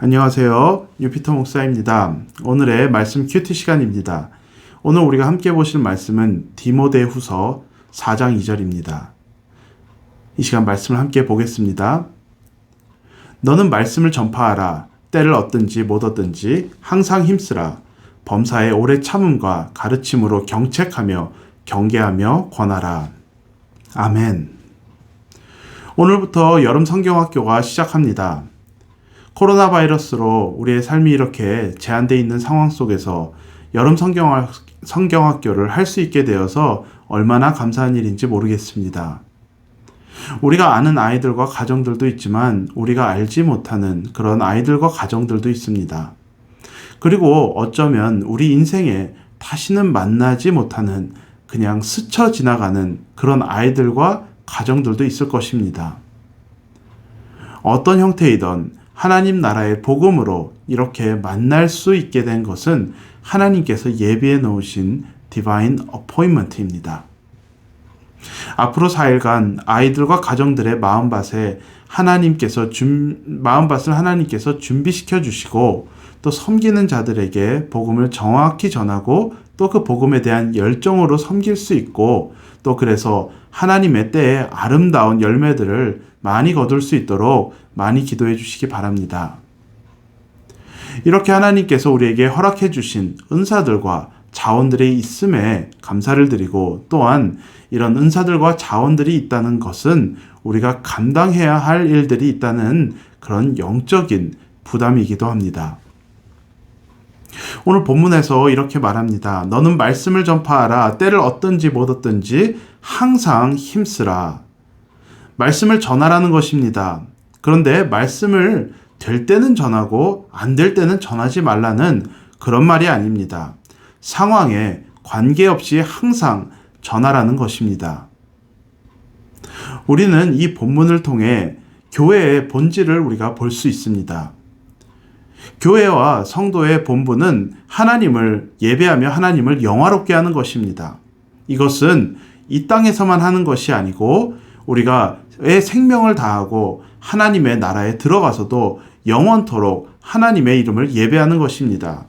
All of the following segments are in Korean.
안녕하세요. 유피터 목사입니다. 오늘의 말씀 큐티 시간입니다. 오늘 우리가 함께 보실 말씀은 디모데후서 4장 2절입니다. 이 시간 말씀을 함께 보겠습니다. 너는 말씀을 전파하라. 때를 얻든지 못 얻든지 항상 힘쓰라. 범사에 오래 참음과 가르침으로 경책하며 경계하며 권하라. 아멘. 오늘부터 여름 성경학교가 시작합니다. 코로나 바이러스로 우리의 삶이 이렇게 제한되어 있는 상황 속에서 여름 성경학교를 할 수 있게 되어서 얼마나 감사한 일인지 모르겠습니다. 우리가 아는 아이들과 가정들도 있지만 우리가 알지 못하는 그런 아이들과 가정들도 있습니다. 그리고 어쩌면 우리 인생에 다시는 만나지 못하는 그냥 스쳐 지나가는 그런 아이들과 가정들도 있을 것입니다. 어떤 형태이든 하나님 나라의 복음으로 이렇게 만날 수 있게 된 것은 하나님께서 예비해 놓으신 디바인 어포인먼트입니다. 앞으로 4일간 아이들과 가정들의 마음밭을 하나님께서 준비시켜 주시고 또 섬기는 자들에게 복음을 정확히 전하고 또 그 복음에 대한 열정으로 섬길 수 있고 또 그래서 하나님의 때에 아름다운 열매들을 많이 거둘 수 있도록 많이 기도해 주시기 바랍니다. 이렇게 하나님께서 우리에게 허락해 주신 은사들과 자원들이 있음에 감사를 드리고 또한 이런 은사들과 자원들이 있다는 것은 우리가 감당해야 할 일들이 있다는 그런 영적인 부담이기도 합니다. 오늘 본문에서 이렇게 말합니다. 너는 말씀을 전파하라. 때를 얻든지 못 얻든지 항상 힘쓰라. 말씀을 전하라는 것입니다. 그런데 말씀을 될 때는 전하고 안 될 때는 전하지 말라는 그런 말이 아닙니다. 상황에 관계없이 항상 전하라는 것입니다. 우리는 이 본문을 통해 교회의 본질을 우리가 볼 수 있습니다. 교회와 성도의 본분은 하나님을 예배하며 하나님을 영화롭게 하는 것입니다. 이것은 이 땅에서만 하는 것이 아니고 우리가 왜 생명을 다하고 하나님의 나라에 들어가서도 영원토록 하나님의 이름을 예배하는 것입니다.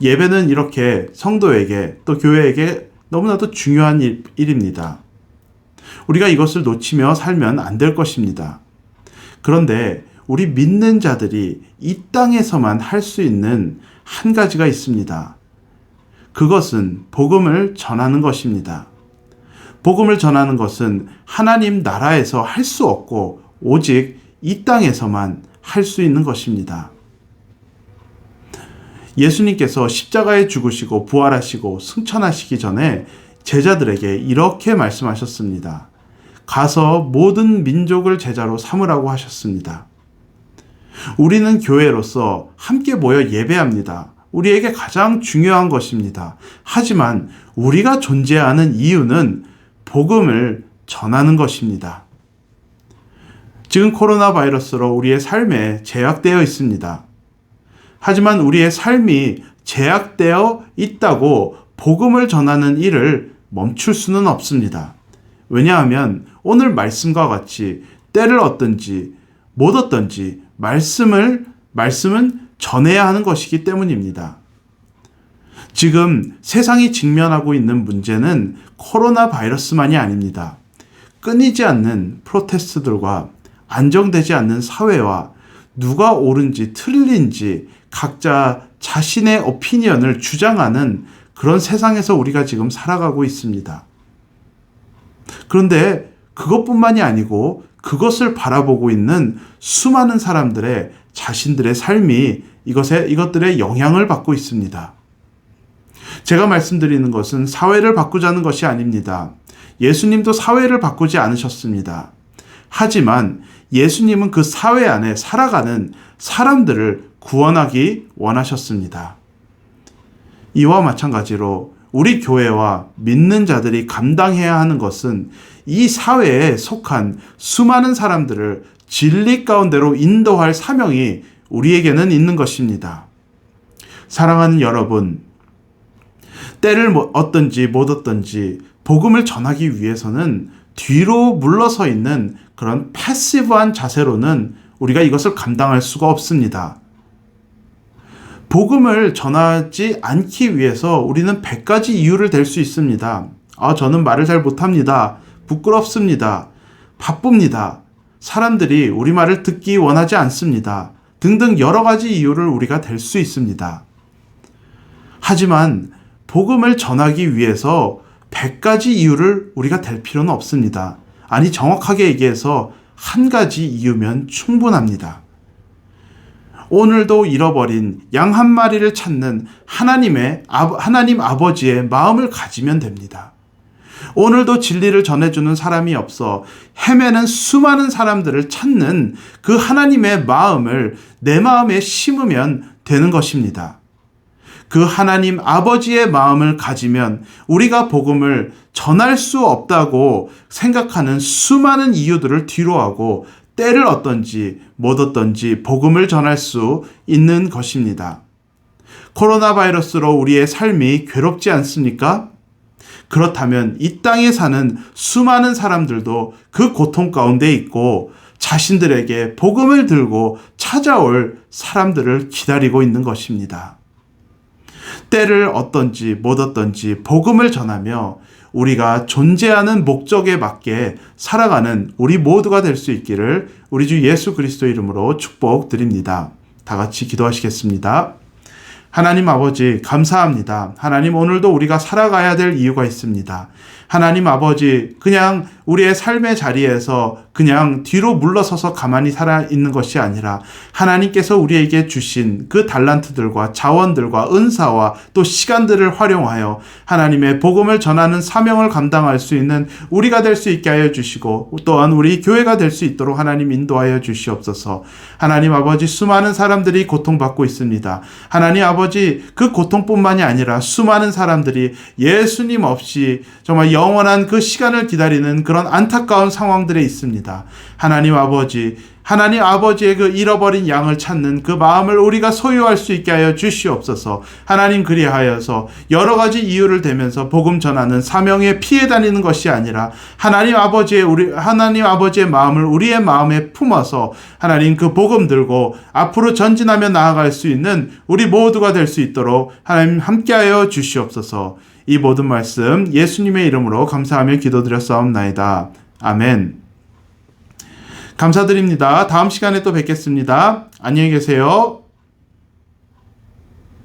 예배는 이렇게 성도에게 또 교회에게 너무나도 중요한 일입니다. 우리가 이것을 놓치며 살면 안 될 것입니다. 그런데 우리 믿는 자들이 이 땅에서만 할 수 있는 한 가지가 있습니다. 그것은 복음을 전하는 것입니다. 복음을 전하는 것은 하나님 나라에서 할 수 없고 오직 이 땅에서만 할 수 있는 것입니다. 예수님께서 십자가에 죽으시고 부활하시고 승천하시기 전에 제자들에게 이렇게 말씀하셨습니다. 가서 모든 민족을 제자로 삼으라고 하셨습니다. 우리는 교회로서 함께 모여 예배합니다. 우리에게 가장 중요한 것입니다. 하지만 우리가 존재하는 이유는 복음을 전하는 것입니다. 지금 코로나 바이러스로 우리의 삶에 제약되어 있습니다. 하지만 우리의 삶이 제약되어 있다고 복음을 전하는 일을 멈출 수는 없습니다. 왜냐하면 오늘 말씀과 같이 때를 얻든지 못 얻든지 말씀은 전해야 하는 것이기 때문입니다. 지금 세상이 직면하고 있는 문제는 코로나 바이러스만이 아닙니다. 끊이지 않는 프로테스트들과 안정되지 않는 사회와 누가 옳은지 틀린지 각자 자신의 오피니언을 주장하는 그런 세상에서 우리가 지금 살아가고 있습니다. 그런데 그것뿐만이 아니고 그것을 바라보고 있는 수많은 사람들의 자신들의 삶이 이것들의 영향을 받고 있습니다. 제가 말씀드리는 것은 사회를 바꾸자는 것이 아닙니다. 예수님도 사회를 바꾸지 않으셨습니다. 하지만 예수님은 그 사회 안에 살아가는 사람들을 구원하기 원하셨습니다. 이와 마찬가지로 우리 교회와 믿는 자들이 감당해야 하는 것은 이 사회에 속한 수많은 사람들을 진리 가운데로 인도할 사명이 우리에게는 있는 것입니다. 사랑하는 여러분, 때를 얻든지 못 얻든지 복음을 전하기 위해서는 뒤로 물러서 있는 그런 패시브한 자세로는 우리가 이것을 감당할 수가 없습니다. 복음을 전하지 않기 위해서 우리는 100가지 이유를 댈 수 있습니다. 저는 말을 잘 못합니다. 부끄럽습니다. 바쁩니다. 사람들이 우리 말을 듣기 원하지 않습니다. 등등 여러 가지 이유를 우리가 댈 수 있습니다. 하지만 복음을 전하기 위해서 100가지 이유를 우리가 댈 필요는 없습니다. 아니, 정확하게 얘기해서 한 가지 이유면 충분합니다. 오늘도 잃어버린 양 한 마리를 찾는 하나님 아버지의 마음을 가지면 됩니다. 오늘도 진리를 전해주는 사람이 없어 헤매는 수많은 사람들을 찾는 그 하나님의 마음을 내 마음에 심으면 되는 것입니다. 그 하나님 아버지의 마음을 가지면 우리가 복음을 전할 수 없다고 생각하는 수많은 이유들을 뒤로하고 때를 얻든지 못 얻든지 복음을 전할 수 있는 것입니다. 코로나 바이러스로 우리의 삶이 괴롭지 않습니까? 그렇다면 이 땅에 사는 수많은 사람들도 그 고통 가운데 있고 자신들에게 복음을 들고 찾아올 사람들을 기다리고 있는 것입니다. 때를 얻든지 못 얻든지 복음을 전하며 우리가 존재하는 목적에 맞게 살아가는 우리 모두가 될 수 있기를 우리 주 예수 그리스도 이름으로 축복드립니다. 다 같이 기도하시겠습니다. 하나님 아버지, 감사합니다. 하나님, 오늘도 우리가 살아가야 될 이유가 있습니다. 하나님 아버지, 그냥 우리의 삶의 자리에서 그냥 뒤로 물러서서 가만히 살아 있는 것이 아니라 하나님께서 우리에게 주신 그 달란트들과 자원들과 은사와 또 시간들을 활용하여 하나님의 복음을 전하는 사명을 감당할 수 있는 우리가 될 수 있게 하여 주시고 또한 우리 교회가 될 수 있도록 하나님 인도하여 주시옵소서. 하나님 아버지, 수많은 사람들이 고통받고 있습니다. 하나님 아버지, 그 고통뿐만이 아니라 수많은 사람들이 예수님 없이 정말 영원한 그 시간을 기다리는 그런 안타까운 상황들에 있습니다. 하나님 아버지의 그 잃어버린 양을 찾는 그 마음을 우리가 소유할 수 있게 하여 주시옵소서. 하나님, 그리하여서 여러 가지 이유를 대면서 복음 전하는 사명에 피해 다니는 것이 아니라 하나님 아버지의 마음을 우리의 마음에 품어서 하나님 그 복음 들고 앞으로 전진하며 나아갈 수 있는 우리 모두가 될 수 있도록 하나님 함께하여 주시옵소서. 이 모든 말씀 예수님의 이름으로 감사하며 기도드렸사옵나이다. 아멘. 감사드립니다. 다음 시간에 또 뵙겠습니다. 안녕히 계세요.